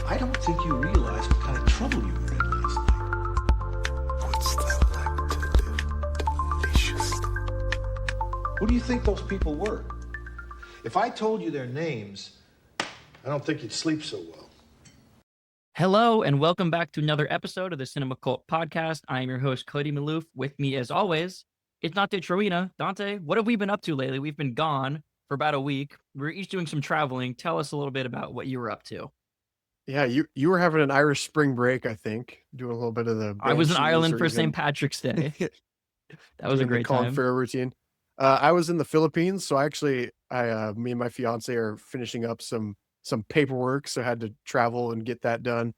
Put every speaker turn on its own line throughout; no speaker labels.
I don't think you realize what kind of trouble you were in last night.
What's that like to live deliciously?
Who do you think those people were? If I told you their names, I don't think you'd sleep so well.
Hello, and welcome back to another episode of the Cinema Cult Podcast. I am your host, Cody Maloof. With me, as always, it's Dante Trowina. Dante, what have we been up to lately? We've been gone for about a week. We're each doing some traveling. Tell us a little bit about what you were up to.
Yeah, you were having an Irish spring break, I think, doing a little bit of the.
I was in
Banshees
Ireland
or
for
even
St. Patrick's Day. That was a
doing the
great
Colin
time.
Farrell routine. I was in the Philippines, so me and my fiance are finishing up some paperwork, so I had to travel and get that done.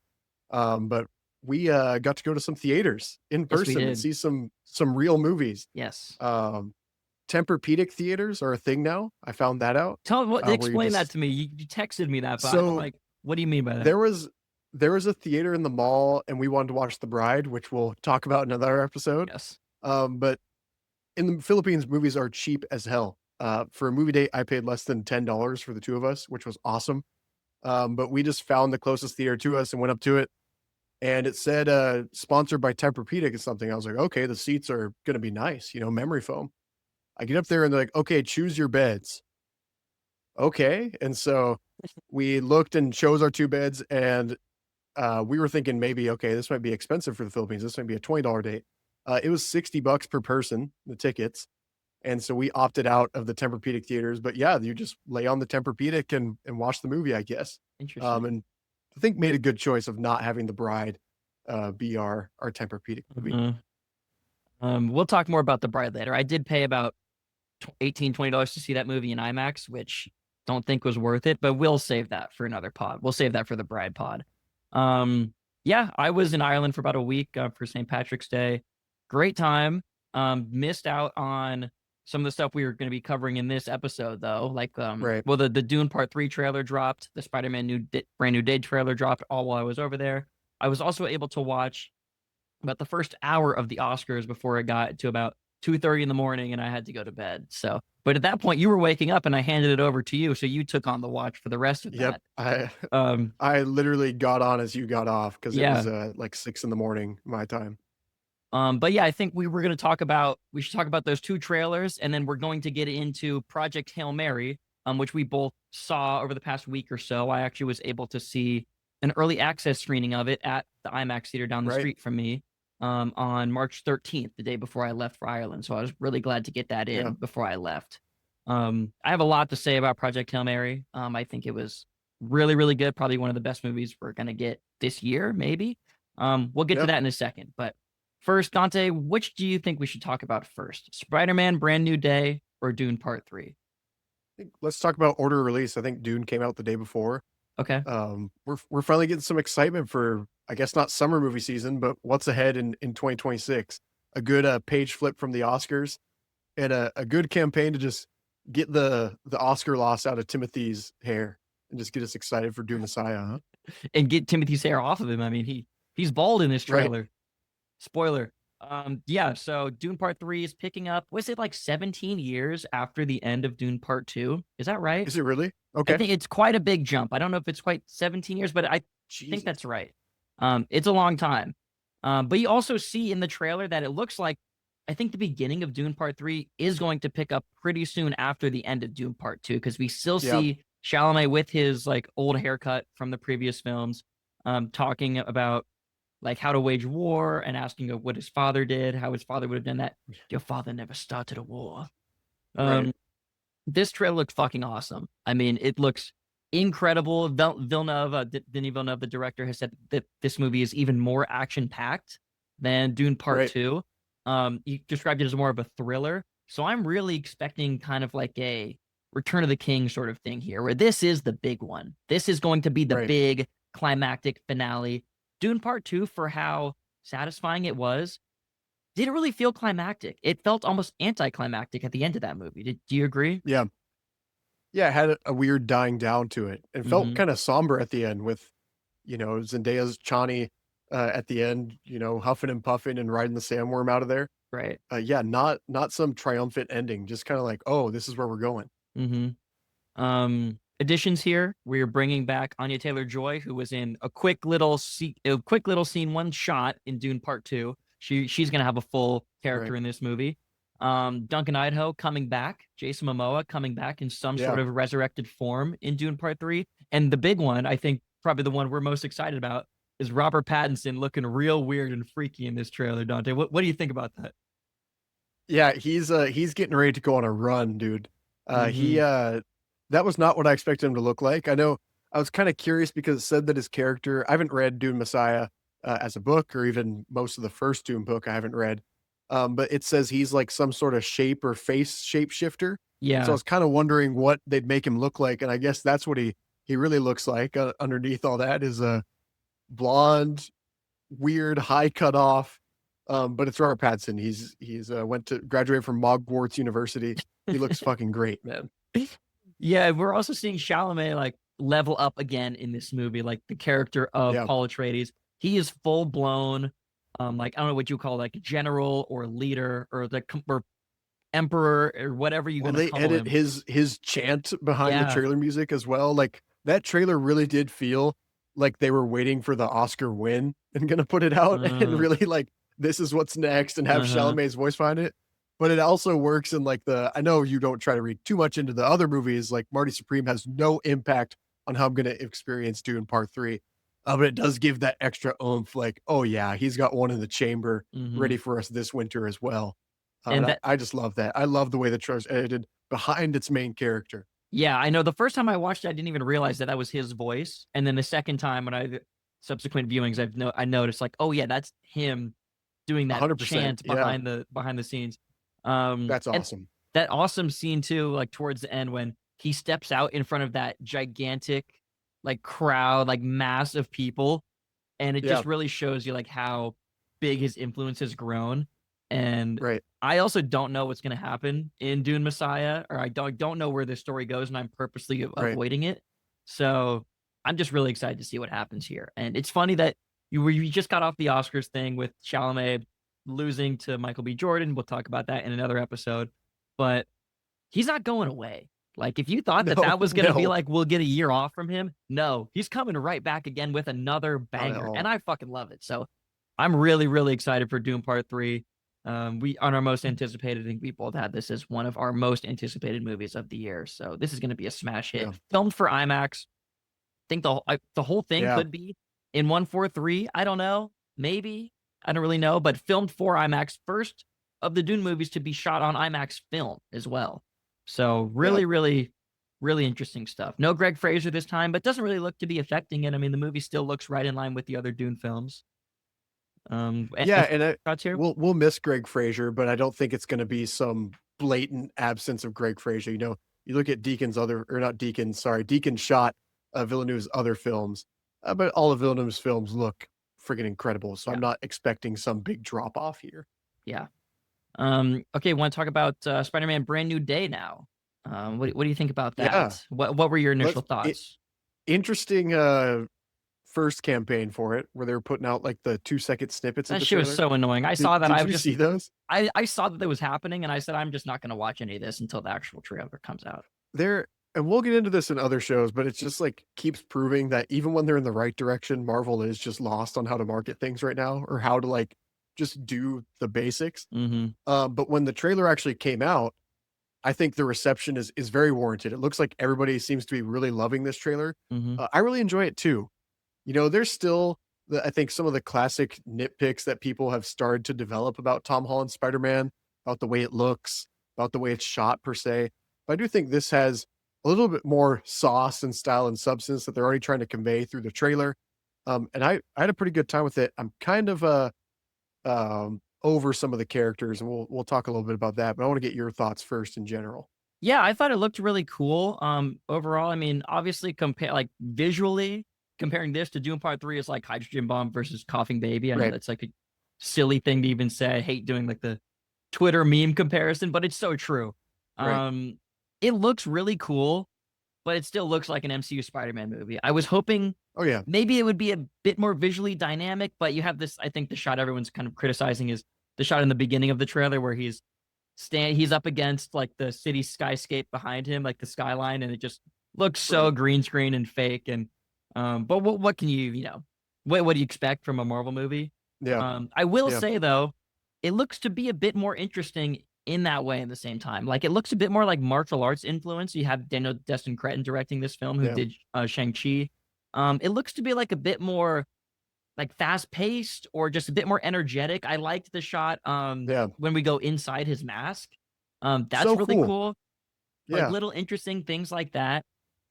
But we got to go to some theaters in
Yes, we
person and
did.
see some real movies.
Yes.
Tempur-Pedic theaters are a thing now. I found that out. Where you
Explain that
just-
to me. You texted me that, but
So,
I'm like, what do you mean by that?
There was a theater in the mall, and we wanted to watch The Bride, which we'll talk about in another episode.
Yes.
But in the Philippines, movies are cheap as hell. For a movie date, I paid less than $10 for the two of us, which was awesome. But we just found the closest theater to us and went up to it, and it said sponsored by Tempur-Pedic or something. I was like, okay, the seats are gonna be nice, memory foam. I get up there and they're like, okay, choose your beds. Okay, and so we looked and chose our two beds, and we were thinking maybe, okay, this might be expensive for the Philippines. This might be a $20 date. It was $60 per person, the tickets. And so we opted out of the Tempur-Pedic theaters. But yeah, you just lay on the Tempur-Pedic and watch the movie, I guess.
Interesting.
And I think made a good choice of not having The Bride be our Tempur-Pedic movie.
Mhm. We'll talk more about The Bride later. I did pay about $18, $20 to see that movie in IMAX, which don't think was worth it, but we'll save that for another pod. We'll save that for the Bride pod. Yeah, I was in Ireland for about a week for St. Patrick's Day. Great time. Missed out on some of the stuff we were going to be covering in this episode, though. Like,
Right.
well, the Dune Part 3 trailer dropped. The Spider-Man Brand New Day trailer dropped all while I was over there. I was also able to watch about the first hour of the Oscars before it got to about 2:30 in the morning, and I had to go to bed. So, but at that point, you were waking up, and I handed it over to you, so you took on the watch for the rest of
Yep.
that.
I literally got on as you got off because
Yeah.
it was like 6 a.m. my time.
But yeah, I think we should talk about those two trailers, and then we're going to get into Project Hail Mary, which we both saw over the past week or so. I actually was able to see an early access screening of it at the IMAX theater down the
Right.
street from me on March 13th, the day before I left for Ireland. So I was really glad to get that in
Yeah.
before I left. I have a lot to say about Project Hail Mary. I think it was really, really good. Probably one of the best movies we're going to get this year, maybe. We'll get to
Yep.
that in a second. But first, Dante, which do you think we should talk about first? Spider-Man Brand New Day or Dune Part 3?
Let's talk about order of release. I think Dune came out the day before.
Okay.
We're finally getting some excitement for, I guess, not summer movie season, but what's ahead in 2026. A good page flip from the Oscars, and a good campaign to just get the Oscar loss out of Timothy's hair and just get us excited for Dune Messiah, huh?
And get Timothy's hair off of him. I mean, he's bald in this
Right.
trailer. Spoiler. Yeah, so Dune Part 3 is picking up. Was it like 17 years after the end of Dune Part 2? Is that right?
Is it really?
I
Okay.
think it's quite a big jump. I don't know if it's quite 17 years, but I think
Jesus.
that's right. It's a long time. But you also see in the trailer that it looks like, I think the beginning of Dune Part 3 is going to pick up pretty soon after the end of Dune Part 2, because we still
Yeah.
see Chalamet with his like old haircut from the previous films, talking about like how to wage war and asking of what his father did, how his father would have done that. Your father never started a war.
Right.
This trailer looks fucking awesome. I mean, it looks incredible. Denis Villeneuve, the director, has said that this movie is even more action-packed than Dune Part
Right.
2. He described it as more of a thriller. So I'm really expecting kind of like a Return of the King sort of thing here, where this is the big one. This is going to be the
Right.
big climactic finale. Dune Part 2, for how satisfying it was, didn't really feel climactic. It felt almost anticlimactic at the end of that movie. Do you agree?
Yeah. Yeah, it had a weird dying down to it. It felt
Mhm.
kind of somber at the end with, Zendaya's Chani at the end, huffing and puffing and riding the sandworm out of there.
Right.
Yeah, not some triumphant ending, just kind of like, oh, this is where we're going.
Mm-hmm. additions here. We're bringing back Anya Taylor-Joy, who was in a quick little scene, one shot in Dune Part 2. She's gonna have a full character
Right.
in this movie. Duncan Idaho coming back, Jason Momoa coming back in some
Yeah.
sort of resurrected form in Dune Part 3. And the big one, I think probably the one we're most excited about, is Robert Pattinson looking real weird and freaky in this trailer, Dante. What do you think about that?
Yeah, he's getting ready to go on a run, dude. He
Mhm.
that was not what I expected him to look like. I know I was kind of curious because it said that his character, I haven't read Dune Messiah as a book or even most of the first Dune book I haven't read. But it says he's like some sort of shape or face shapeshifter. So I
Yeah.
was kind of wondering what they'd make him look like, and I guess that's what he really looks like. Underneath all that is a blonde, weird, high cut off. But it's Robert Pattinson. He's went to graduate from Hogwarts University. He looks fucking great, man.
Yeah, we're also seeing Chalamet like level up again in this movie, like the character of
Yeah.
Paul Atreides. He is full blown, like I don't know what you call it, like general or leader or or emperor or whatever you're
Well,
gonna
they
call
edit
him.
his chant behind the
Yeah.
trailer music as well. Like that trailer really did feel like they were waiting for the Oscar win and gonna put it out and
Uh,
really like this is what's next and have
uh-huh.
Chalamet's voice behind it. But it also works in like I know you don't try to read too much into the other movies, like Marty Supreme has no impact on how I'm gonna experience Dune Part 3. But it does give that extra oomph, like, oh yeah, he's got one in the chamber
Hmm.
ready for us this winter as well. And
And
I just love that. I love the way the trailer's edited behind its main character.
yeah, I know the first time I watched it, I didn't even realize that that was his voice. And then the second time when subsequent viewings, I noticed like, oh yeah, that's him doing that
100%.
chant
Yeah,
behind the scenes.
that's
And
awesome.
that awesome scene too, like towards the end when he steps out in front of that gigantic like crowd, like mass of people, and it
Yeah,
just really shows you like how big his influence has grown. And
right,
I also don't know what's going to happen in Dune Messiah, or I don't know where the story goes, and I'm purposely
right.
avoiding it. So I'm just really excited to see what happens here. And it's funny that you just got off the Oscars thing with Chalamet losing to Michael B. Jordan. We'll talk about that in another episode, but he's not going away. Like if you thought that
No,
that was going to be
no,
like we'll get a year off from him, no, he's coming right back again with another
not at
banger, and
all.
I fucking love it. So I'm really really excited for Doom Part 3. We on our most anticipated, I think we both had this as one of our most anticipated movies of the year. So this is going to be a smash hit.
Yeah,
Filmed for IMAX. Think the whole thing
yeah,
could be in 143. I don't know. Maybe. I don't really know, but filmed for IMAX, first of the Dune movies to be shot on IMAX film as well. So
yeah.
really, really, really interesting stuff. No Greg Fraser this time, but doesn't really look to be affecting it. I mean, the movie still looks right in line with the other Dune films.
Yeah,
And
and
thoughts here?
we'll miss Greg Fraser, but I don't think it's gonna be some blatant absence of Greg Fraser. You know, you look at Deacon's other or not Deacon, sorry, Deacon shot Villeneuve's other films, but all of Villeneuve's films look friggin' incredible. So
Yeah,
I'm not expecting some big drop off here.
yeah. Okay, want to talk about Spider-Man: Brand New Day now? What do you think about
Yeah,
that? What were your initial
let's
thoughts?
interesting first campaign for it where they were putting out like the 2-second snippets of
That
the
shit was
trailer.
so annoying. I
Did
saw that.
did you see those?
I saw that was happening, and I said I'm just not going to watch any of this until the actual trailer comes out.
There and we'll get into this in other shows, but it's just like keeps proving that even when they're in the right direction, Marvel is just lost on how to market things right now or how to like just do the basics.
Mm-hmm.
But when the trailer actually came out, I think the reception is very warranted. It looks like everybody seems to be really loving this trailer.
Mm-hmm.
I really enjoy it too. You know, there's still I think some of the classic nitpicks that people have started to develop about Tom Holland's Spider-Man, about the way it looks, about the way it's shot per se. But I do think this has a little bit more sauce and style and substance that they're already trying to convey through the trailer. And I had a pretty good time with it. I'm kind of over some of the characters, and we'll talk a little bit about that. But I want to get your thoughts first in general.
Yeah, I thought it looked really cool. Overall, I mean, obviously, compare like visually comparing this to Doom Part 3 is like Hydrogen Bomb versus Coughing Baby. I know
Right,
that's like a silly thing to even say. I hate doing like the Twitter meme comparison, but it's so true.
right.
Um, it looks really cool, but it still looks like an MCU Spider-Man movie. I was hoping
Oh yeah,
maybe it would be a bit more visually dynamic, but you have this. I think the shot everyone's kind of criticizing is the shot in the beginning of the trailer where he's up against like the city skyscape behind him, like the skyline, and it just looks so green screen and fake. And but what can what do you expect from a Marvel movie?
Yeah.
I will
Yeah.
say though, it looks to be a bit more interesting in that way. In the same time, like it looks a bit more like martial arts influence. You have Daniel Destin Cretton directing this film, who
Yeah.
did Shang-Chi. It looks to be like a bit more like fast paced or just a bit more energetic. I liked the shot
Yeah.
when we go inside his mask. That's
So
really
cool.
cool. Like
Yeah.
little interesting things like that.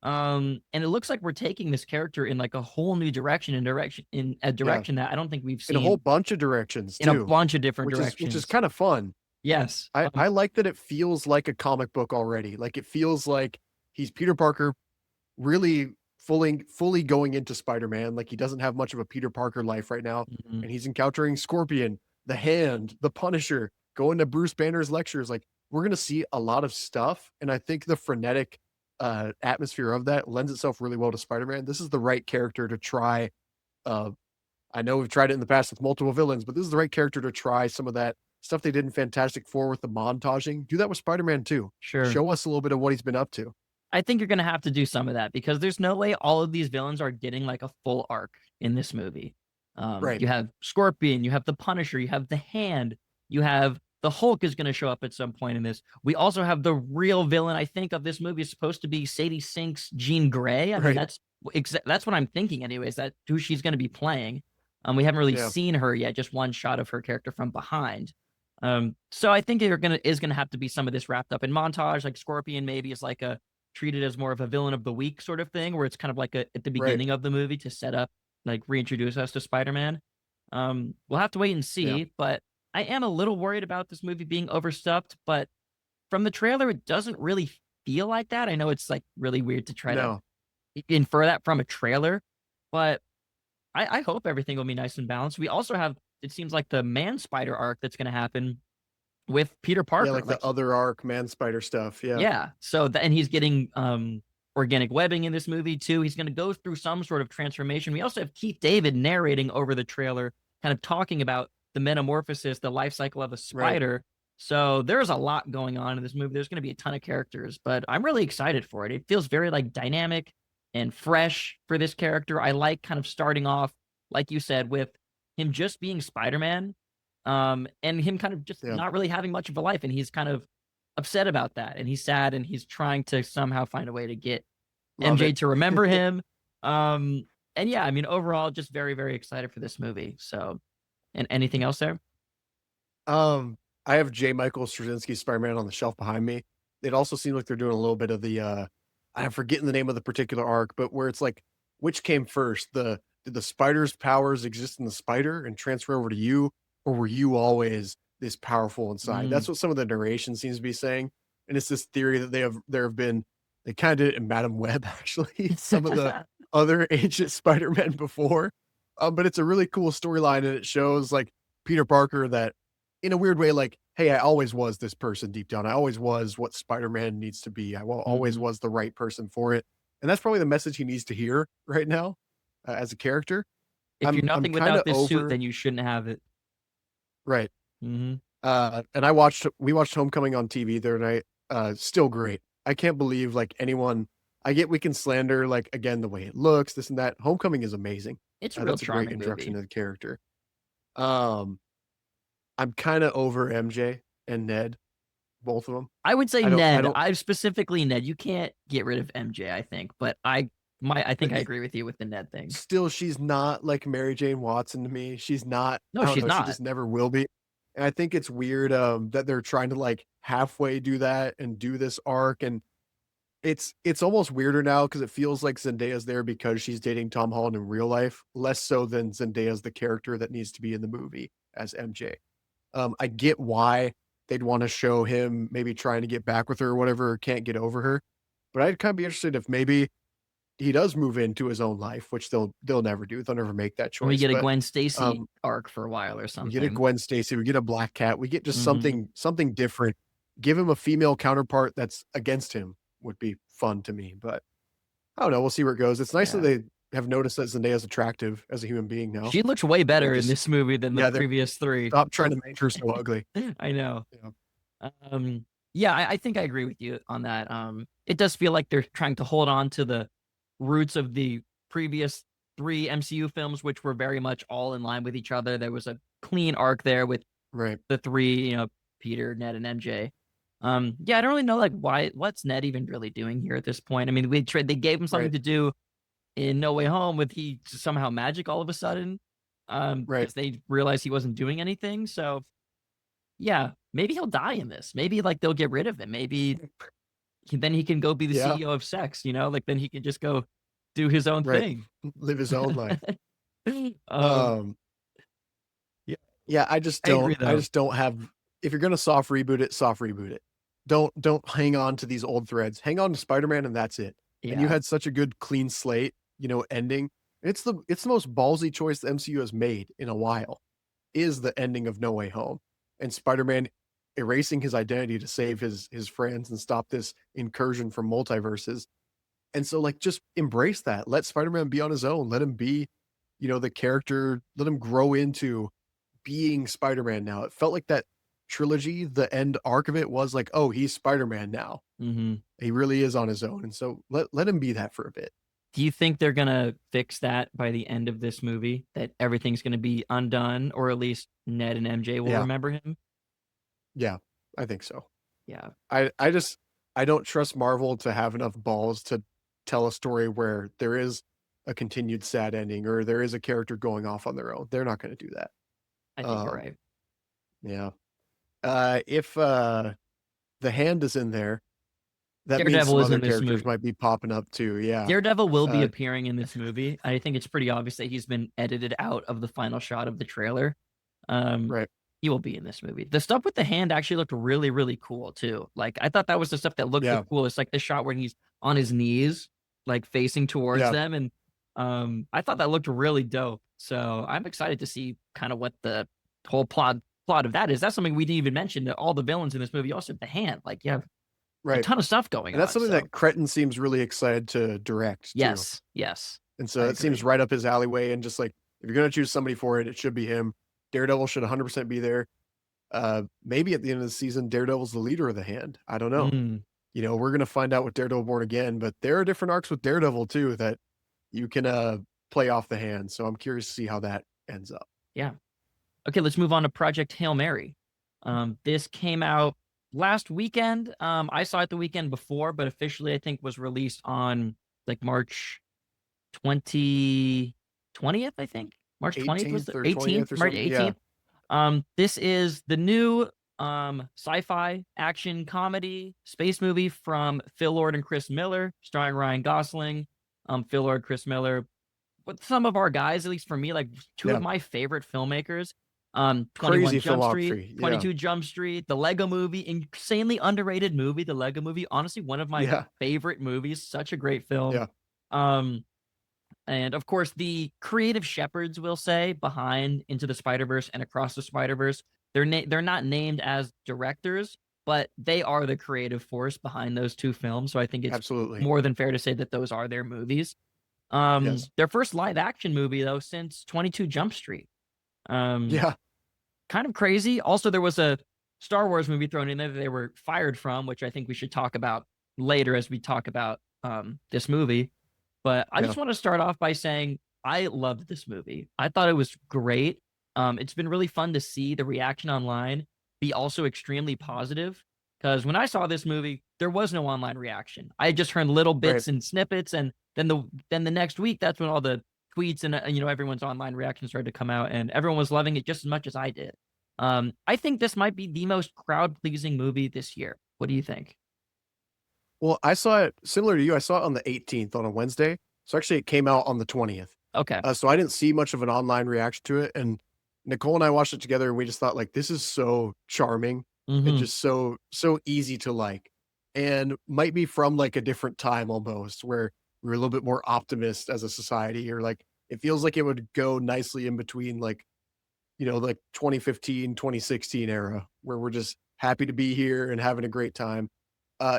And it looks like we're taking this character in like a whole new direction, in a
Yeah.
direction that I don't think we've
In a whole
seen
bunch of directions
in a
too,
bunch of different
which is
directions.
kind of fun.
Yes.
I like that it feels like a comic book already. Like it feels like he's Peter Parker really fully going into Spider-Man. Like he doesn't have much of a Peter Parker life right now.
Mhm.
And he's encountering Scorpion, the Hand, the Punisher, going to Bruce Banner's lectures. Like we're gonna see a lot of stuff. And I think the frenetic atmosphere of that lends itself really well to Spider-Man. This is the right character to try. Uh, I know we've tried it in the past with multiple villains, but this is the right character to try some of that stuff they did in Fantastic Four with the montaging. Do that with Spider-Man too.
Sure.
Show us a little bit of what he's been up to.
I think you're gonna have to do some of that because there's no way all of these villains are getting like a full arc in this movie.
Right.
You have Scorpion, you have the Punisher, you have the Hand, you have the Hulk is gonna show up at some point in this. We also have the real villain. I think of this movie is supposed to be Sadie Sink's Jean Grey. I mean,
Right.
that's what I'm thinking, anyways. That who she's gonna be playing. We haven't really
Yeah.
seen her yet, just one shot of her character from behind. So I think is gonna have to be some of this wrapped up in montage, like Scorpion maybe is like a treated as more of a villain of the week sort of thing, where it's kind of like at the
Right.
beginning of the movie to set up, like reintroduce us to Spider-Man. We'll have to wait and
Yeah.
see, but I am a little worried about this movie being overstuffed, but from the trailer, it doesn't really feel like that. I know it's like really weird to try to
No.
infer that from a trailer, but I hope everything will be nice and balanced. We also have, it seems like the Man Spider arc that's going to happen with Peter Parker.
Yeah, like the other arc, Man Spider stuff. Yeah.
Yeah. So and he's getting organic webbing in this movie too. He's going to go through some sort of transformation. We also have Keith David narrating over the trailer, kind of talking about the metamorphosis, the life cycle of a spider. So there's a lot going on in this movie. There's going to be a ton of characters, but I'm really excited for it. It feels very like dynamic and fresh for this character. I like kind of starting off, like you said, with him just being Spider-Man, and him kind of just
Yeah.
not really having much of a life, and he's kind of upset about that, and he's sad, and he's trying to somehow find a way to get
Love
MJ
it.
to remember him. And yeah, I mean, overall, just very, very excited for this movie. So, and anything else there?
I have J. Michael Straczynski's Spider-Man on the shelf behind me. It also seems like they're doing a little bit of the I'm forgetting the name of the particular arc, but where it's like, which came first? Did the spider's powers exist in the spider and transfer over to you, or were you always this powerful inside? That's what some of the narration seems to be saying. And it's this theory that they kind of did it in Madam Web, actually, some of the other ancient Spider-Men before. But it's a really cool storyline, and it shows like Peter Parker that in a weird way, like, hey, I always was this person deep down. I always was what Spider-Man needs to be. Always was the right person for it. And that's probably the message he needs to hear right now as a character.
If you're nothing
kinda
without this suit,
over
then you shouldn't have it.
Right.
Hmm.
And we watched Homecoming on TV the other night. Still great. I can't believe like anyone. I get we can slander like again the way it looks, this and that. Homecoming is amazing.
It's a real
That's a great
charming
introduction
movie.
to the character. Um, I'm kind of over MJ and Ned, both of them.
I would say
I don't. I
Ned.
don't.
I specifically Ned. You can't get rid of MJ, I think, but I think I agree with you with the Ned thing.
Still, she's not like Mary Jane Watson to me. She's not.
No,
I don't
she's
know,
not.
She just never will be. And I think it's weird that they're trying to like halfway do that and do this arc, and it's almost weirder now because it feels like Zendaya's there because she's dating Tom Holland in real life, less so than Zendaya's the character that needs to be in the movie as MJ. I get why they'd want to show him maybe trying to get back with her or whatever, or can't get over her. But I'd kind of be interested if maybe he does move into his own life, which they'll never do. They'll never make that choice.
We get a
But,
Gwen Stacy
um,
arc for a while or
we
something.
get a Gwen Stacy, we get a Black Cat, we get just
Mhm.
something different. Give him a female counterpart that's against him would be fun to me. But I don't know. We'll see where it goes. It's nice
Yeah.
that they have noticed that Zendaya's attractive as a human being now.
She looks way better in
just-
this movie than
yeah,
the
they're-
previous three.
Stop trying to make her so ugly.
I know.
Yeah.
Um, Yeah, I think I agree with you on that. It does feel like they're trying to hold on to the roots of the previous 3 MCU films, which were very much all in line with each other. There was a clean arc there with
Right.
the 3, Peter, Ned, and MJ. Yeah, I don't really know like what's Ned even really doing here at this point. I mean, they gave him something
Right.
to do in No Way Home with he somehow magic all of a sudden.
Right.
Because they realized he wasn't doing anything. So yeah, maybe he'll die in this. Maybe like they'll get rid of him. Maybe then he can go be the
Yeah.
CEO of sex, like then he can just go do his own
Right.
thing.
Live his own life.
um,
Yeah. Yeah.
I agree
I
though.
just don't have, if you're going to soft reboot it, soft reboot it. Don't hang on to these old threads. Hang on to Spider-Man and that's it. And you
Yeah.
had such a good clean slate, ending. It's the most ballsy choice the MCU has made in a while, is the ending of No Way Home. And Spider-Man erasing his identity to save his friends and stop this incursion from multiverses. And so like just embrace that. Let Spider-Man be on his own. Let him be, the character, let him grow into being Spider-Man now. It felt like that trilogy, the end arc of it was like, oh, he's Spider-Man now.
Hmm.
He really is on his own. And so let him be that for a bit.
Do you think they're gonna fix that by the end of this movie? That everything's gonna be undone, or at least Ned and MJ will
Yeah.
remember him?
Yeah. I think so.
Yeah.
I don't trust Marvel to have enough balls to tell a story where there is a continued sad ending or there is a character going off on their own. They're not going to do that.
I think you're
Um,
right.
yeah. If the Hand is in there, that means
Daredevil
some
is
other
in this
characters
movie.
might be popping up too. Yeah.
Daredevil will be
Uh,
appearing in this movie. I think it's pretty obvious that he's been edited out of the final shot of the trailer. Um,
right.
he will be in this movie. The stuff with the hand actually looked really, really cool too. Like I thought that was the stuff that looked the
Yeah.
coolest. Like the shot where he's on his knees, like facing towards
Yeah.
them, and I thought that looked really dope. So I'm excited to see kind of what the whole plot of that is. That's something we didn't even mention. That all the villains in this movie also have the hand. Like you have a
Right.
ton of stuff going
And that's
on.
something
So
that Cretin seems really excited to direct too.
yes, yes,
And
I
so it seems
agree.
right up his alleyway. And just like, if you're going to choose somebody for it, it should be him. Daredevil should 100% be there. Maybe at the end of the season, Daredevil's the leader of the Hand. I don't know.
Mm,
We're going to find out with Daredevil Born Again, but there are different arcs with Daredevil too that you can play off the Hand. So I'm curious to see how that ends up.
yeah. Okay, let's move on to Project Hail Mary. This came out last weekend. I saw it the weekend before, but officially I think was released on like March 20th, I think. March 20th was
18th
the
or
18th,
20th or
March
something. Yeah.
18th. This is the new sci-fi action comedy space movie from Phil Lord and Chris Miller, starring Ryan Gosling. Phil Lord, Chris Miller, with some of our guys, at least for me, like two of
Yeah.
my favorite filmmakers. 21
Crazy
Jump Street,
filmography. Yeah.
22 Jump Street, the Lego movie, insanely underrated movie, the Lego movie. Honestly, one of my
Yeah.
favorite movies, such a great film.
Yeah.
Um, and of course, the creative shepherds, we'll say, behind Into the Spider-Verse and Across the Spider-Verse, they're not named as directors, but they are the creative force behind those two films. So I think it's
Absolutely.
more than fair to say that those are their movies.
Yes.
Their first live action movie though since 22 Jump Street.
Yeah.
Kind of crazy. Also, there was a Star Wars movie thrown in there that they were fired from, which I think we should talk about later as we talk about this movie. But I
Yeah.
just want to start off by saying I loved this movie. I thought it was great. It's been really fun to see the reaction online be also extremely positive. Because when I saw this movie, there was no online reaction. I had just heard little
Right.
bits and snippets, and then the next week, that's when all the tweets and everyone's online reaction started to come out, and everyone was loving it just as much as I did. I think this might be the most crowd pleasing movie this year. What do you think?
Well, I saw it similar to you. I saw it on the 18th on a Wednesday. So actually, it came out on the 20th.
Okay.
So I didn't see much of an online reaction to it. And Nicole and I watched it together, and we just thought, like, this is so charming and
Mhm.
just so easy to like, and might be from like a different time almost, where we're a little bit more optimist as a society, or like it feels like it would go nicely in between, like, like 2015, 2016 era, where we're just happy to be here and having a great time.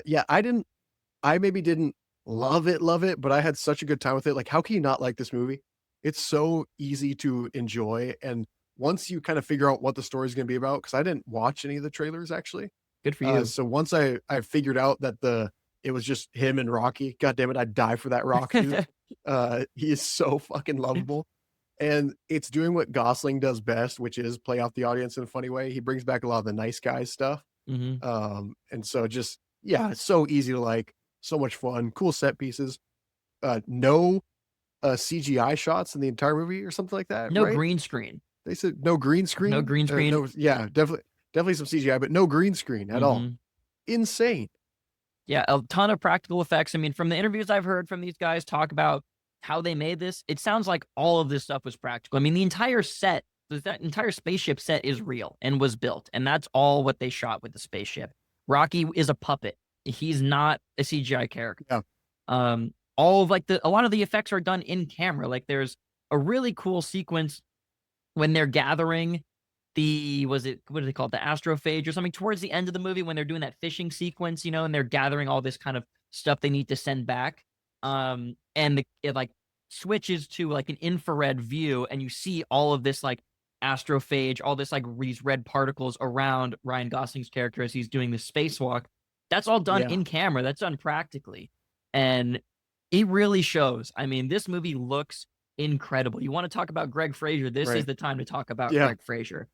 Yeah, I maybe didn't love it, but I had such a good time with it. Like, how can you not like this movie? It's so easy to enjoy. And once you kind of figure out what the story is going to be about, because I didn't watch any of the trailers actually,
Good for you.
So once I figured out that it was just him and Rocky, god damn it, I'd die for that Rock dude. He is so fucking lovable. And it's doing what Gosling does best, which is play off the audience in a funny way. He brings back a lot of the nice guys stuff.
Hmm.
And so just yeah, it's so easy to like, so much fun, cool set pieces. No CGI shots in the entire movie or something like that,
No
right?
green screen.
They said no green screen.
No green screen.
No, yeah, definitely some CGI, but no green screen at all.
Mhm.
Insane.
Yeah, a ton of practical effects. I mean, from the interviews I've heard from these guys talk about how they made this, it sounds like all of this stuff was practical. I mean, the entire set, that entire spaceship set is real and was built, and that's all what they shot with the spaceship. Rocky is a puppet. He's not a CGI character.
Yeah.
All of like a lot of the effects are done in camera. Like there's a really cool sequence when they're gathering what do they call it? The astrophage or something towards the end of the movie when they're doing that fishing sequence, and they're gathering all this kind of stuff they need to send back. And it like switches to like an infrared view, and you see all of this like astrophage, all this like these red particles around Ryan Gosling's character as he's doing this spacewalk. That's all done
Yeah.
in camera. That's done practically. And it really shows. I mean, this movie looks incredible. You want to talk about Greg Fraser? This
Right.
is the time to talk about
Yeah.
Greg Fraser.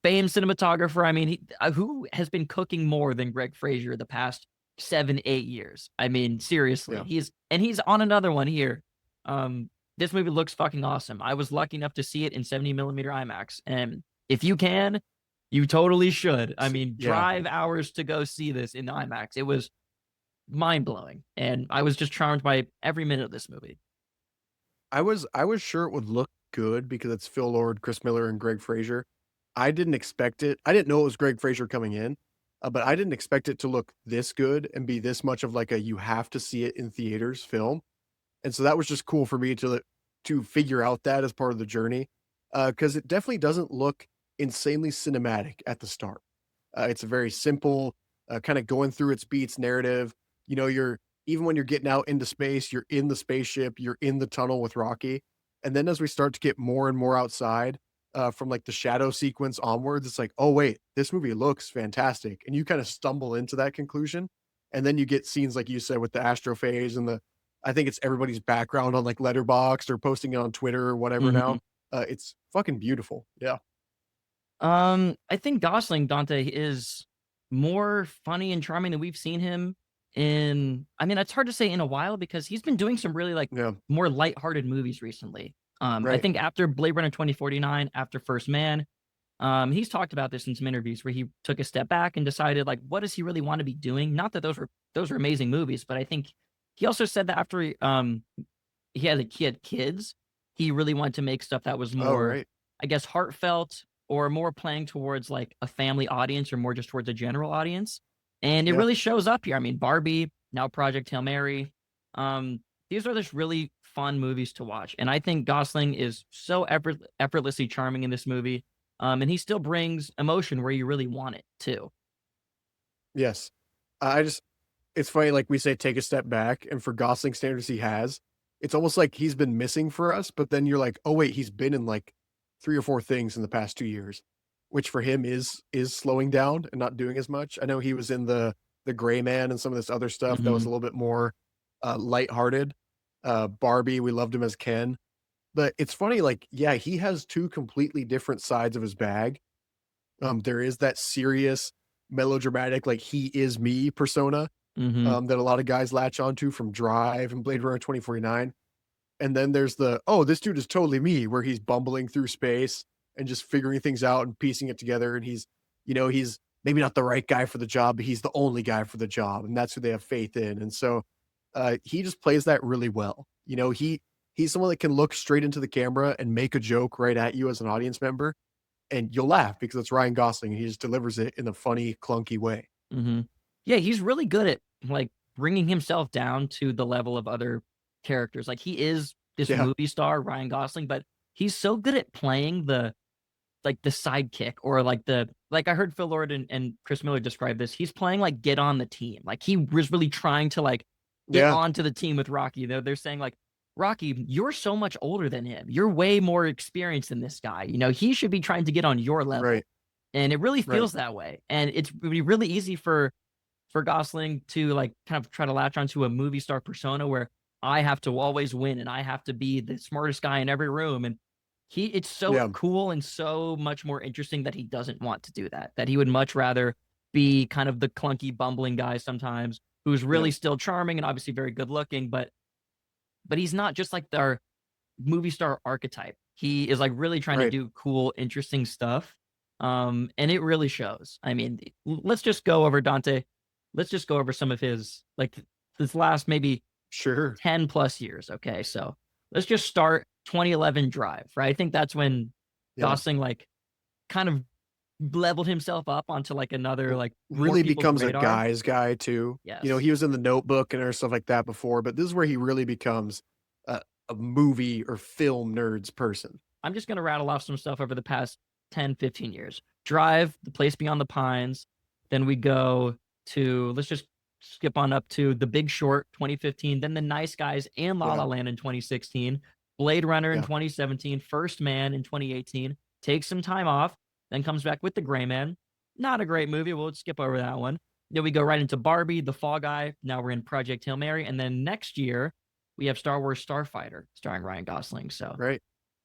Famed cinematographer. I mean, who has been cooking more than Greg Fraser the past 7-8 years? I mean, seriously,
Yeah.
he's on another one here. This movie looks fucking awesome. I was lucky enough to see it in 70mm IMAX, and if you can, you totally should. I mean,
Yeah.
drive hours to go see this in IMAX. It was mind blowing, and I was just charmed by every minute of this movie.
I was sure it would look good because it's Phil Lord, Chris Miller, and Greg Fraser. I didn't expect it. I didn't know it was Greg Fraser coming in, but I didn't expect it to look this good and be this much of like a you have to see it in theaters film. And so that was just cool for me to figure out that as part of the journey, because it definitely doesn't look insanely cinematic at the start. It's a very simple, kind of going through its beats narrative. You're even when you're getting out into space, you're in the spaceship, you're in the tunnel with Rocky, and then as we start to get more and more outside, from like the shadow sequence onwards, it's like, oh wait, this movie looks fantastic, and you kind of stumble into that conclusion, and then you get scenes like you said with the astrophase and I think it's everybody's background on like Letterboxd or posting it on Twitter or whatever now. It's fucking beautiful. Yeah.
I think Gosling Dante is more funny and charming than we've seen him in. I mean, it's hard to say in a while because he's been doing some really like
Yeah.
more lighthearted movies recently. I
Right.
think after Blade Runner 2049, after First Man, he's talked about this in some interviews where he took a step back and decided like, what does he really want to be doing? Not that those were amazing movies, but I think he also said that after he had kids, he really wanted to make stuff that was
Oh,
more,
right.
I guess, heartfelt or more playing towards like a family audience or more just towards a general audience. And it
Yeah.
really shows up here. I mean, Barbie, now Project Hail Mary. These are just really fun movies to watch. And I think Gosling is so effortlessly charming in this movie. And he still brings emotion where you really want it too.
Yes. It's funny, like we say, take a step back, and for Gosling standards he has, it's almost like he's been missing for us, but then you're like, oh wait, he's been in like 3 or 4 things in the past 2 years, which for him is slowing down and not doing as much. I know he was in the Gray Man and some of this other stuff that was a little bit more lighthearted. Barbie, we loved him as Ken. But it's funny, like, yeah, he has 2 completely different sides of his bag. There is that serious, melodramatic, like he is me persona that a lot of guys latch onto from Drive and Blade Runner 2049. And then there's this dude is totally me, where he's bumbling through space and just figuring things out and piecing it together. And he's maybe not the right guy for the job, but he's the only guy for the job. And that's who they have faith in. And so he just plays that really well. He's someone that can look straight into the camera and make a joke right at you as an audience member. And you'll laugh because it's Ryan Gosling. And he just delivers it in a funny, clunky way.
Yeah, he's really good at like bringing himself down to the level of other characters. Like he is this
Yeah.
movie star, Ryan Gosling, but he's so good at playing the sidekick or like I heard Phil Lord and Chris Miller describe this. He's playing like get on the team. Like he was really trying to like get onto the team with Rocky. They're saying like, Rocky, you're so much older than him. You're way more experienced than this guy. He should be trying to get on your level.
Right.
And it really
Right.
feels that way. And it's really easy for Gosling to like kind of try to latch onto a movie star persona where I have to always win and I have to be the smartest guy in every room. And it's so
Yeah.
cool and so much more interesting that he doesn't want to do that, that he would much rather be kind of the clunky, bumbling guy sometimes who's
Yeah.
really still charming and obviously very good looking, but he's not just like our movie star archetype. He is like really trying to
Right.
do cool, interesting stuff. And it really shows. I mean, let's just go over Dante. Let's just go over some of his like this last maybe
Sure.
10 plus years. Okay. So let's just start 2011 Drive, right? I think that's when
Yeah.
Gosling like kind of leveled himself up onto like another like more
Really
people's
becomes a
radar.
guy's guy too.
Yes.
He was in The Notebook and other stuff like that before, but this is where he really becomes a movie or film nerds person.
I'm just going to rattle off some stuff over the past 10, 15 years. Drive, The Place Beyond the Pines. Then we go to, let's just skip on up to The Big Short, 2015. Then The Nice Guys and La
Yeah.
La Land in 2016. Blade Runner in
Yeah.
2017. First Man in 2018. Takes some time off. Then comes back with The Gray Man. Not a great movie. We'll skip over that one. Then we go right into Barbie, The Fall Guy. Now we're in Project Hail Mary. And then next year, we have Star Wars Starfighter starring Ryan Gosling. So
Right.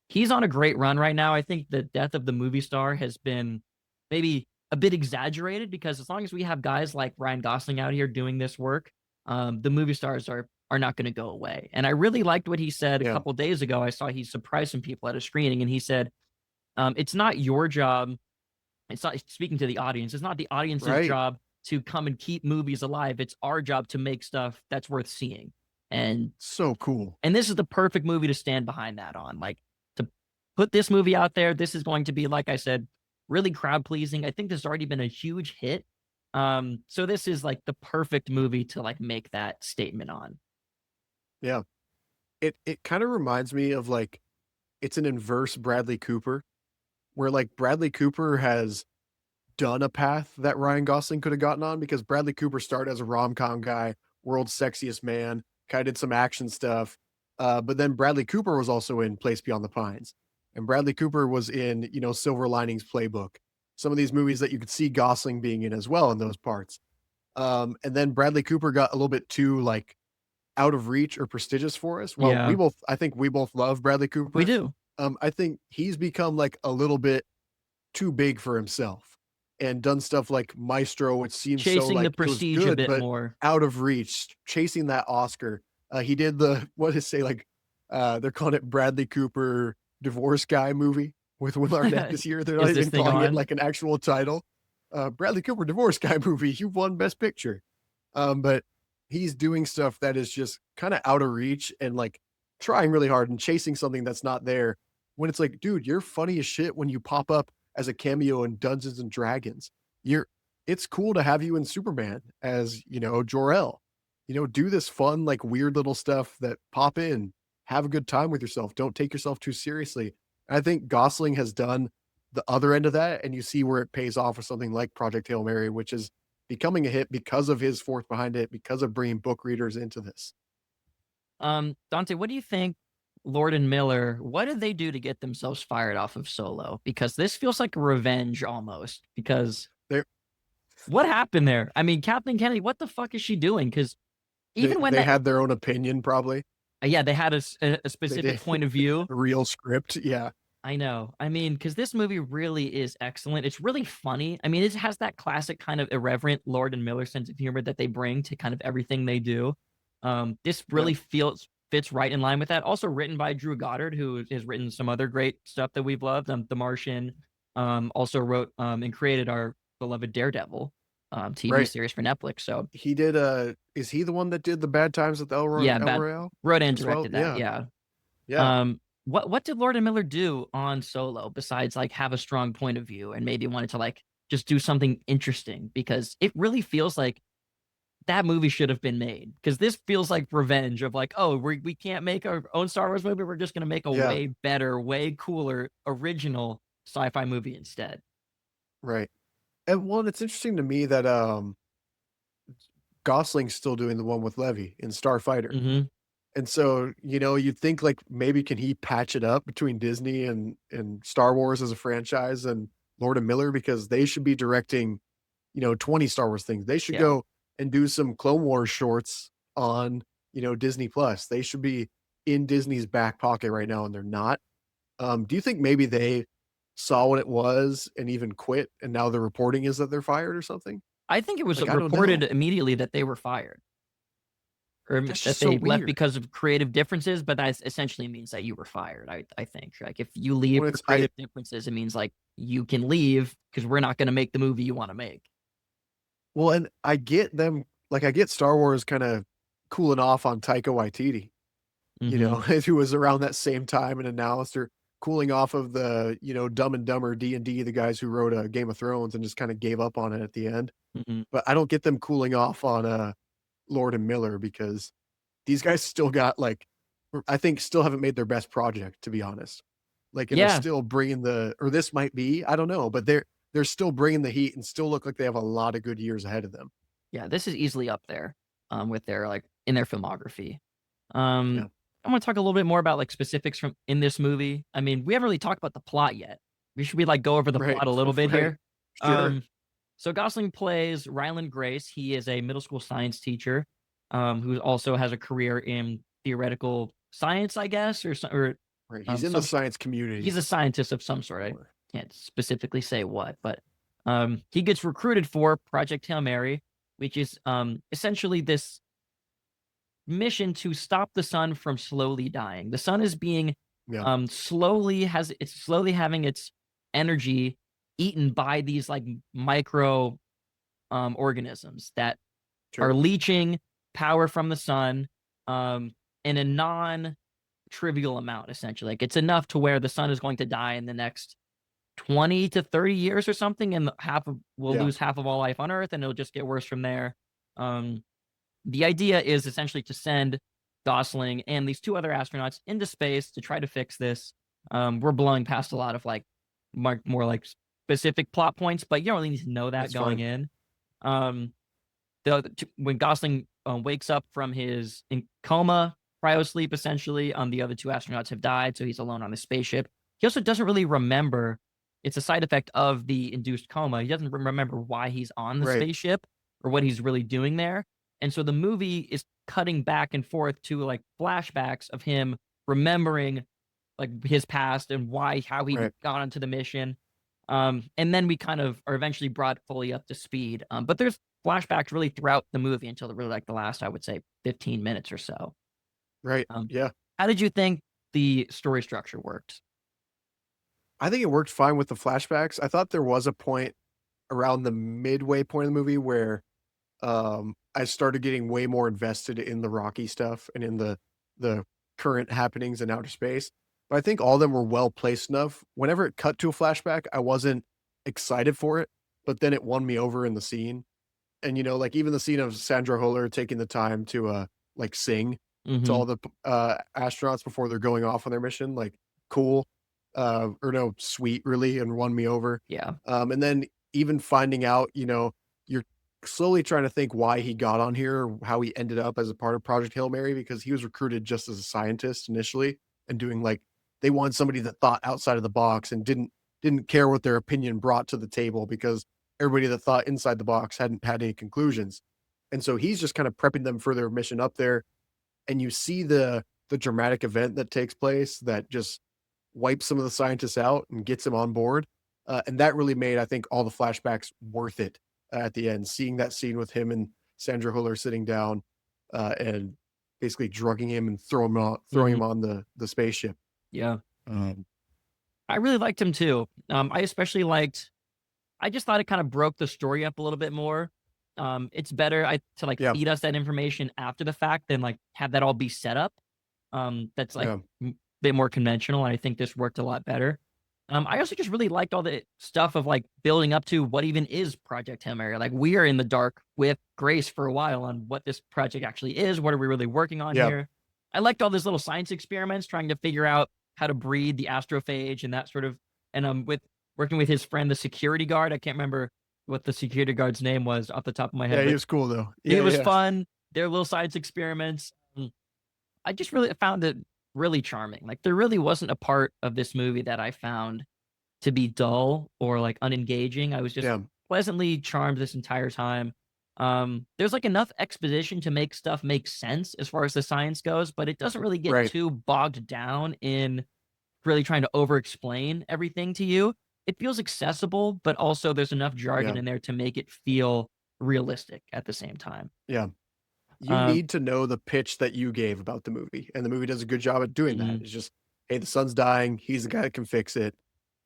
he's on a great run right now. I think the death of the movie star has been maybe a bit exaggerated because as long as we have guys like Ryan Gosling out here doing this work, the movie stars are not going to go away. And I really liked what he said a
Yeah.
couple days ago. I saw he surprised some people at a screening, and he said, "It's not your job. It's not speaking to the audience. It's not the audience's
Right.
job to come and keep movies alive. It's our job to make stuff that's worth seeing."
So cool.
And this is the perfect movie to stand behind that on. Like to put this movie out there, this is going to be, like I said, really crowd pleasing. I think this has already been a huge hit. So this is like the perfect movie to like make that statement on.
Yeah. It kind of reminds me of like it's an inverse Bradley Cooper, where like Bradley Cooper has done a path that Ryan Gosling could have gotten on because Bradley Cooper started as a rom-com guy, world's sexiest man, kind of did some action stuff. But then Bradley Cooper was also in Place Beyond the Pines. And Bradley Cooper was in, Silver Linings Playbook. Some of these movies that you could see Gosling being in as well in those parts. And then Bradley Cooper got a little bit too like out of reach or prestigious for us. Well,
Yeah.
I think we both love Bradley Cooper.
We do.
I think he's become like a little bit too big for himself and done stuff like Maestro, which seems so
Chasing
like
the
it was
prestige a
good,
bit
but
more.
out of reach, chasing that Oscar. He did what is say like they're calling it Bradley Cooper Divorce Guy movie with Will Arnett this year. They're not
Is this
even
thing
calling it
on?
like an actual title. Bradley Cooper Divorce Guy movie. You won Best Picture. But he's doing stuff that is just kind of out of reach and like trying really hard and chasing something that's not there. When it's like, dude, you're funny as shit when you pop up as a cameo in Dungeons and Dragons. It's cool to have you in Superman as, Jor-El. Do this fun, like weird little stuff that pop in, have a good time with yourself. Don't take yourself too seriously. I think Gosling has done the other end of that, and you see where it pays off with something like Project Hail Mary, which is becoming a hit because of his force behind it, because of bringing book readers into this.
Dante, what do you think Lord and Miller, what did they do to get themselves fired off of Solo? Because this feels like revenge almost. Because
They're-
what happened there? I mean, Kathleen Kennedy, what the fuck is she doing? Because even when
they
that,
had their own opinion, probably
yeah, they had a specific
did.
point of view.
a real script. Yeah.
I know. I mean, because this movie really is excellent. It's really funny. I mean, it has that classic kind of irreverent Lord and Miller sense of humor that they bring to kind of everything they do. This really fits right in line with that. Also written by Drew Goddard, who has written some other great stuff that we've loved. The Martian. Also wrote and created our beloved Daredevil TV series for Netflix. So
he did. Is he the one that did the Bad Times at the El Royale?
wrote and
as well?
directed that. Yeah.
Yeah.
What did Lord and Miller do on Solo besides like have a strong point of view and maybe wanted to like just do something interesting? Because it really feels like that movie should have been made, because this feels like revenge of like, oh, we can't make our own Star Wars movie. We're just going to make a way better, way cooler, original sci-fi movie instead.
Right. And well, it's interesting to me that Gosling's still doing the one with Levy in Starfighter.
Mm-hmm.
And so, you'd think like maybe can he patch it up between Disney and Star Wars as a franchise and, Lord and Miller because they should be directing, 20 Star Wars things. They should
Yeah.
go and do some Clone Wars shorts on, Disney Plus. They should be in Disney's back pocket right now, and they're not. Do you think maybe they saw what it was and even quit, and now the reporting is that they're fired or something?
I think it was
Like, I don't
reported
know.
immediately that they were fired or
That's
that
just so
they left
weird.
because of creative differences, but that essentially means that you were fired. I think like if you leave
When
for
it's I
creative differences, it means like you can leave because we're not going to make the movie you want to make.
Well, and I get them I get Star Wars kinda cooling off on Taika Waititi,
Hmm.
who was around that same time and announced or cooling off of the, Dumb and Dumber D&D, the guys who wrote, Game of Thrones and just kinda gave up on it at the end.
Hmm.
But I don't get them cooling off on, Lord and Miller because these guys still got, I think still haven't made their best project, to be honest. And are
Yeah,
still bringing or this might be, I don't know, but they're still bringing the heat and still look like they have a lot of good years ahead of them.
yeah, this is easily up there, with their like in their filmography. Um,
Yeah.
I want to talk a little bit more about like specifics from in this movie. I mean, we haven't really talked about the plot yet. Should we like go over the
Right,
plot a little bit
right.
here?
Sure.
Um, so Gosling plays Ryland Grace. He is a middle school science teacher, who also has a career in theoretical science, I guess, or
Right, he's in the
some.
science
He's
community.
a scientist of some sort. I
Sure.
can't specifically say what, but he gets recruited for Project Hail Mary, which is essentially this mission to stop the sun from slowly dying. The sun is being
Yeah,
it's slowly having its energy eaten by these like micro organisms that are
sure.
leeching power from the sun um in a non trivial amount essentially. Like it's enough to where the sun is going to die in the next 20 to 30 years or something and we'll
Yeah,
lose half of all life on earth and it'll just get worse from there. um the idea is essentially to send Gosling and these two other astronauts into space to try to fix this. We're blowing past a lot of like more like specific plot points, but you don't really need to know that
that's
going
fine.
in. Um, when Gosling wakes up from his in coma, cryo sleep, essentially, the other two astronauts have died, so he's alone on the spaceship. He also doesn't really remember. It's a side effect of the induced coma. He doesn't remember why he's on the
Right,
spaceship or what he's really doing there. And so the movie is cutting back and forth to like flashbacks of him remembering like his past and how he
right.
got onto the mission. And then we kind of are eventually brought fully up to speed. But there's flashbacks really throughout the movie until really like the last, I would say, 15 minutes or so.
Right,
Um,
yeah.
how did you think the story structure worked?
I think it worked fine with the flashbacks. I thought there was a point around the midway point of the movie where, I started getting way more invested in the Rocky stuff and in the current happenings in outer space, but I think all of them were well placed enough. Whenever it cut to a flashback, I wasn't excited for it, but then it won me over in the scene. And, even the scene of Sandra Huller taking the time to, sing to
Hmm.
all the astronauts before they're going off on their mission, cool, or no, sweet, really, and won me over.
Yeah.
And then even finding out, you're slowly trying to think why he got on here, or how he ended up as a part of Project Hail Mary, because he was recruited just as a scientist initially and doing they wanted somebody that thought outside of the box and didn't care what their opinion brought to the table because everybody that thought inside the box hadn't had any conclusions. And so he's just kind of prepping them for their mission up there. And you see the dramatic event that takes place that just wipes some of the scientists out and gets him on board. And that really made, I think, all the flashbacks worth it at the end. Seeing that scene with him and Sandra Huller sitting down and basically drugging him and throwing
Hmm.
him on the spaceship.
Yeah.
Um,
I really liked him too. I especially liked. I just thought it kind of broke the story up a little bit more. It's better to like
yeah,
feed us that information after the fact than like have that all be set up. That's like
yeah,
a bit more conventional. And I think this worked a lot better. I also just really liked all the stuff of like building up to what even is Project Hail Mary. Like we are in the dark with Grace for a while on what this project actually is. What are we really working on
yeah,
here? I liked all these little science experiments trying to figure out how to breed the astrophage and that sort of. And with working with his friend, the security guard. I can't remember what the security guard's name was off the top of my head,
yeah. He
but
was cool though.
it
Yeah,
was
yeah,
fun. Their little science experiments. I just really found it really charming. Like there really wasn't a part of this movie that I found to be dull or like unengaging. I was just
Yeah.
pleasantly charmed this entire time. There's like enough exposition to make stuff make sense as far as the science goes, but it doesn't really get
Right.
too bogged down in really trying to over explain everything to you. It feels accessible, but also there's enough jargon
Yeah.
in there to make it feel realistic at the same time.
Yeah. You
Um,
need to know the pitch that you gave about the movie, and the movie does a good job at doing that.
mhm.
It's just, hey, the sun's dying. He's the guy that can fix it.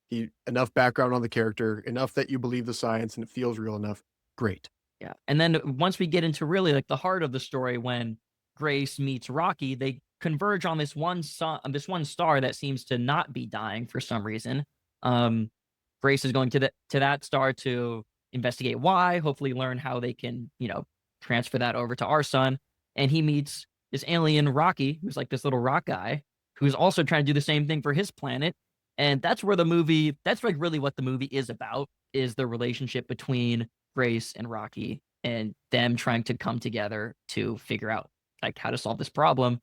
He enough background on the character, enough that you believe the science and it feels real enough. Great.
Yeah, and then once we get into really, like, the heart of the story when Grace meets Rocky, they converge on this one star that seems to not be dying for some reason. Um, Grace is going to that star to investigate why, hopefully learn how they can, transfer that over to our sun, and he meets this alien Rocky, who's like this little rock guy, who's also trying to do the same thing for his planet, and that's, like, really what the movie is about, is the relationship between Grace and Rocky and them trying to come together to figure out like how to solve this problem.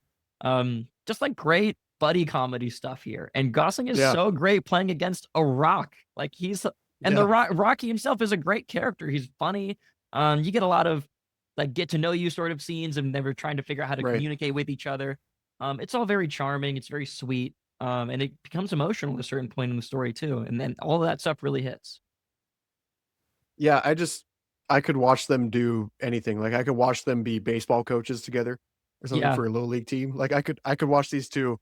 Just like great buddy comedy stuff here. And Gosling is
Yeah.
so great playing against a rock. Like and the
Yeah.
Rocky himself is a great character. He's funny. You get a lot of like get to know you sort of scenes and they were trying to figure out how to
Right.
communicate with each other. It's all very charming. It's very sweet. And it becomes emotional at a certain point in the story too. And then all of that stuff really hits.
Yeah. I could watch them do anything. Like I could watch them be baseball coaches together or something
Yeah.
for a little league team. Like I could watch these two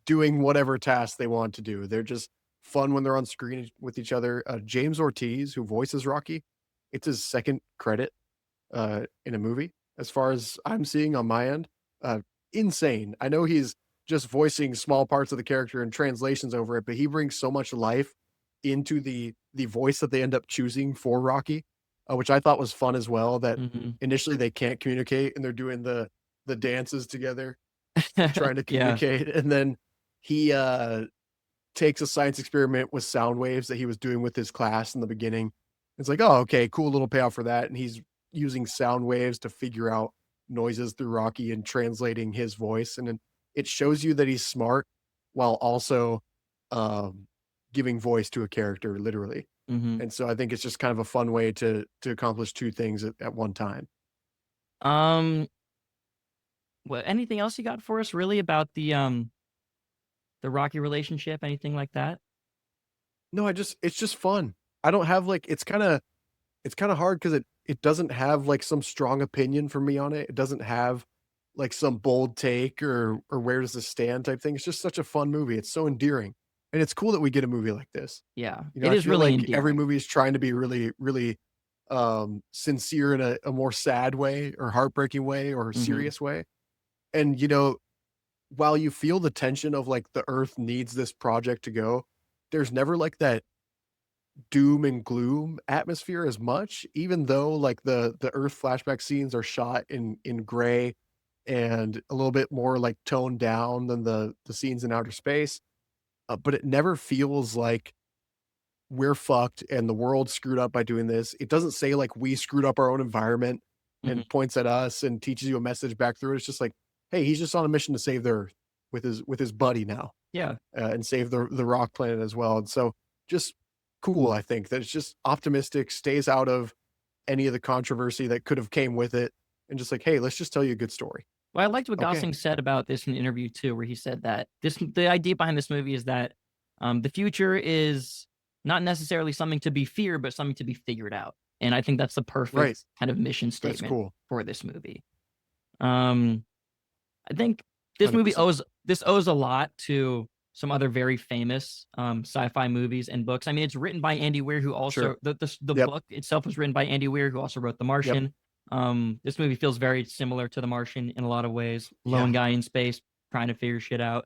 doing whatever task they want to do. They're just fun when they're on screen with each other. James Ortiz, who voices Rocky, it's his second credit in a movie, as far as I'm seeing on my end. Uh, Insane. I know he's just voicing small parts of the character and translations over it, but he brings so much life into the voice that they end up choosing for Rocky, which I thought was fun as well. That
Mhm.
initially they can't communicate and they're doing the dances together, trying to
Yeah.
communicate, and then he takes a science experiment with sound waves that he was doing with his class in the beginning. It's like, oh, okay, cool little payoff for that. And he's using sound waves to figure out noises through Rocky and translating his voice. And then it shows you that he's smart while also um, giving voice to a character, literally.
Mhm.
And so I think it's just kind of a fun way to accomplish two things at one time.
Um, what anything else you got for us really about the Rocky relationship, anything like that?
No, it's just fun. I don't have like it's kinda hard because it doesn't have, like, some strong opinion for me on it. It doesn't have, like, some bold take or where does this stand type thing. It's just such a fun movie. It's so endearing, and it's cool that we get a movie like this.
Yeah,
You know,
it
I
is
feel
really
like every
endearing.
movie is trying to be really, really, sincere in a more sad way or heartbreaking way or
Mhm,
serious way, and, you know, while you feel the tension of, like, the Earth needs this project to go, there's never, like, that doom and gloom atmosphere as much, even though like the Earth flashback scenes are shot in gray and a little bit more like toned down than the scenes in outer space. But it never feels like we're fucked and the world screwed up by doing this. It doesn't say like we screwed up our own environment
mhm.
and points at us and teaches you a message back through it. It's just like, hey, he's just on a mission to save the Earth with his buddy now
Yeah.
and save the rock planet as well. And so just cool, I think that it's just optimistic, stays out of any of the controversy that could have came with it, and just like, hey, let's just tell you a good story.
Well, I liked what
Okay.
Gosling said about this in an interview too, where he said that the idea behind this movie is that, the future is not necessarily something to be feared, but something to be figured out, and I think that's the
Right.
perfect kind of mission
That's
statement
cool.
for this movie. Um I think this movie
100%.
owes a lot to some other very famous, sci-fi movies and books. I mean, it's written by Andy Weir, who also
Sure.
the
Yep.
book itself was written by Andy Weir, who also wrote The
Yep.
Martian. This movie feels very similar to The Martian in a lot of ways. Lone
Yeah.
guy in space trying to figure shit out.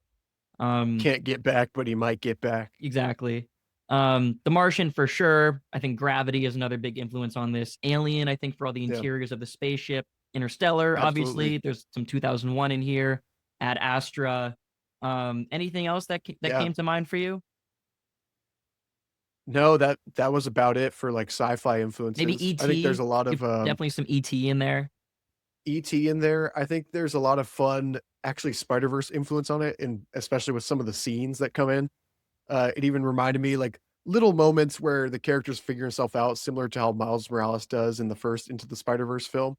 Um,
Can't get back, but he might get back.
exactly. The Martian for sure. I think Gravity is another big influence on this. Alien, I think, for all the
Yeah.
interiors of the spaceship. Interstellar,
Absolutely.
obviously. There's some 2001 in here. Ad Astra. Anything else that
Yeah.
came to mind for you?
No, that was about it for like sci-fi
Maybe
influences. I think there's
E.T.
a lot of
Definitely some E.T. in there.
ET in there. I think there's a lot of fun actually Spider-Verse influence on it, and especially with some of the scenes that come in. It even reminded me like little moments where the characters figure himself out, similar to how Miles Morales does in the first Into the Spider-Verse film.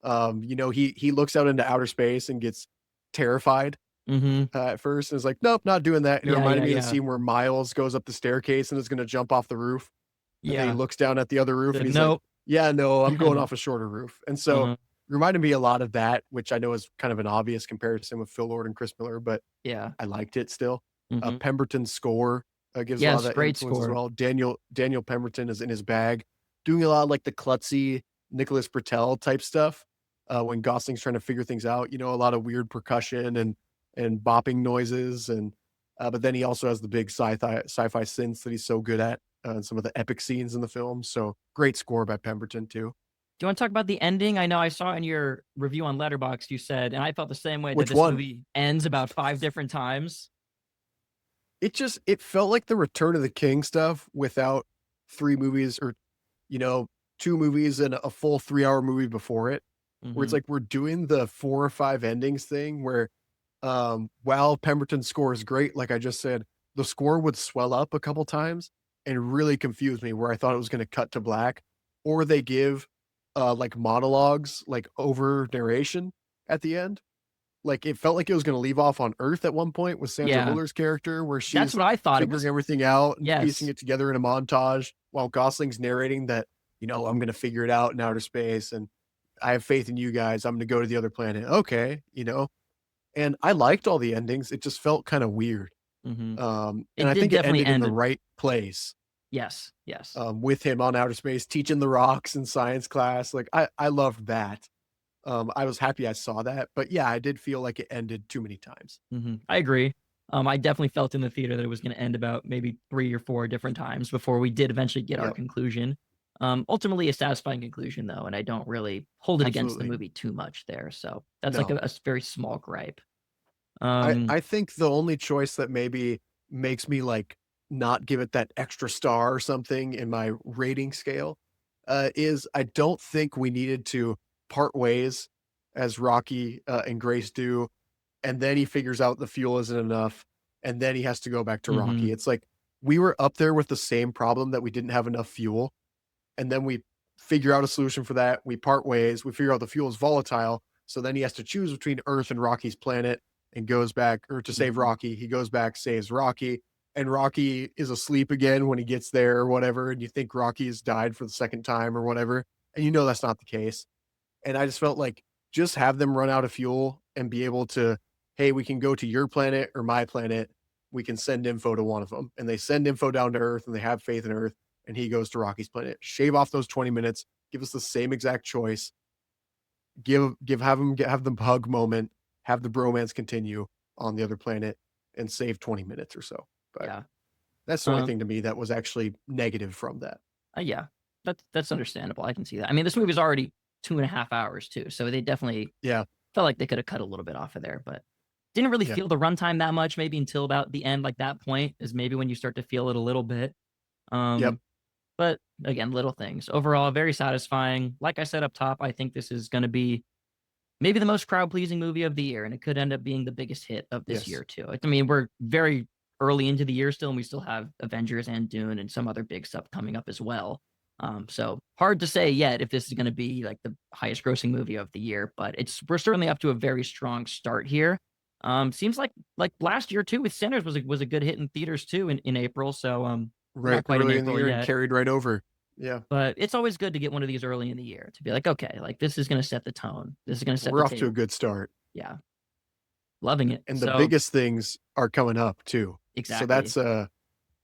He looks out into outer space and gets terrified
Mm-hmm.
at first and is like, "Nope, not doing that." And it
Yeah,
reminded
yeah,
me of the
yeah,
scene where Miles goes up the staircase and is gonna jump off the roof, and then he
yeah.
looks down at the other roof and he's like,
Nope.
"Yeah, no, I'm going off a shorter roof." And so,
Uh-huh.
reminded me a lot of that, which I know is kind of an obvious comparison with Phil Lord and Chris Miller, but
Yeah.
I liked it still.
Mm-hmm.
Pemberton's score, gives a lot of
Yes,
that
great
influence as
score.
well. Daniel Pemberton is in his bag, doing a lot of, like, the klutzy Nicholas Britell type stuff, when Gosling's trying to figure things out, a lot of weird percussion and bopping noises, but then he also has the big sci-fi synths that he's so good at, and some of the epic scenes in the film, so great score by Pemberton too.
Do you want to talk about the ending? I know I saw in your review on Letterboxd you said, and I felt the same way, that
Which
this
one?
movie ends about 5 different times.
It felt like the Return of the King stuff without 3 movies or, you know, 2 movies and a full 3-hour movie before it, where it's
Mhm.
like we're doing the 4 or 5 endings thing where, while Pemberton's score is great, like I just said, the score would swell up a couple times and really confuse me where I thought it was gonna cut to black, or they give, like, monologues, like, over narration at the end. Like, it felt like it was gonna leave off on Earth at one point with Sandra
Yeah,
Hiller's character, where
that's
she's
what I thought it
figuring
was.
everything out and piecing
Yes.
it together in a montage while Gosling's narrating that, "I'm gonna figure it out in outer space, and I have faith in you guys. I'm gonna go to the other planet." "Okay," And I liked all the endings, it just felt kinda weird.
Mhm.
And
It
I
did
think it
definitely
ended in
end
the
it.
right place,
Yes, yes.
with him on outer space, teaching the rocks in science class, like, I loved that. I was happy I saw that, but yeah, I did feel like it ended too many times.
Mhm. I agree. I definitely felt in the theater that it was gonna end about maybe 3 or 4 different times before we did eventually get our
Yep,
conclusion. Ultimately a satisfying conclusion though, and I don't really hold it against the
absolutely.
movie too much there, so that's like
No.
a very small gripe.
I
Um
I think the only choice that maybe makes me, like, not give it that extra star or something in my rating scale, is I don't think we needed to part ways as Rocky, and Grace do, and then he figures out the fuel isn't enough, and then he has to go back to Rocky.
Mhm.
It's like, we were up there with the same problem that we didn't have enough fuel, and then we figure out a solution for that. We part ways. We figure out the fuel is volatile. So then he has to choose between Earth and Rocky's planet and goes back, or to save
Mhm.
Rocky. He goes back, saves Rocky, and Rocky is asleep again when he gets there or whatever. And you think Rocky has died for the second time or whatever. And that's not the case. And I just felt like just have them run out of fuel and be able to, hey, we can go to your planet or my planet. We can send info to one of them. And they send info down to Earth and they have faith in Earth. And he goes to Rocky's planet. Shave off those 20 minutes, give us the same exact choice. Have the hug moment, have the bromance continue on the other planet and save 20 minutes or so. But
Yeah.
that's the only
Um
thing to me that was actually negative from that.
Yeah. That's understandable. I can see that. I mean, this movie's already 2.5 hours too, so they definitely
Yeah.
felt like they could have cut a little bit off of there, but didn't really
Yeah.
feel the runtime that much maybe until about the end, like that point is maybe when you start to feel it a little bit.
Yep.
Um, but again, little things. Overall, very satisfying. Like I said up top, I think this is gonna be maybe the most crowd pleasing movie of the year, and it could end up being the biggest hit of this
Yes.
year too. I mean, we're very early into the year still, and we still have Avengers and Dune and some other big stuff coming up as well. So hard to say yet if this is going to be like the highest grossing movie of the year, but we're certainly up to a very strong start here. Seems like last year too with Sinners was a good hit in theaters too in April. So we're
Right
not quite in
early in the
April
year and
yet,
carried right over. Yeah.
but it's always good to get one of these early in the year to be like, okay, like this is going to set the tone. This is going to set the
We're off to a
table.
good start.
Yeah, loving it.
And the
So
biggest things are coming up too. So
exactly.
that's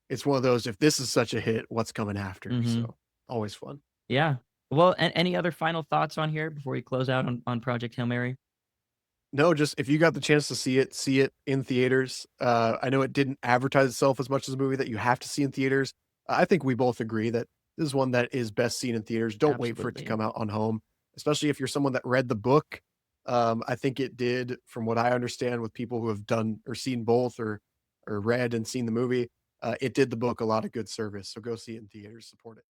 it's one of those, if this is such a hit, what's coming after?
Hmm.
So always fun.
Yeah. Well, any other final thoughts on here before we close out on Project Hail Mary?
No, just if you got the chance to see it in theaters. I know it didn't advertise itself as much as a movie that you have to see in theaters. I think we both agree that this is one that is best seen in theaters. Don't wait for it to
Absolutely.
come out on home, especially if you're someone that read the book. I think it did, from what I understand, with people who have done or seen both or read and seen the movie. It did the book a lot of good service. So go see it in theaters, support it.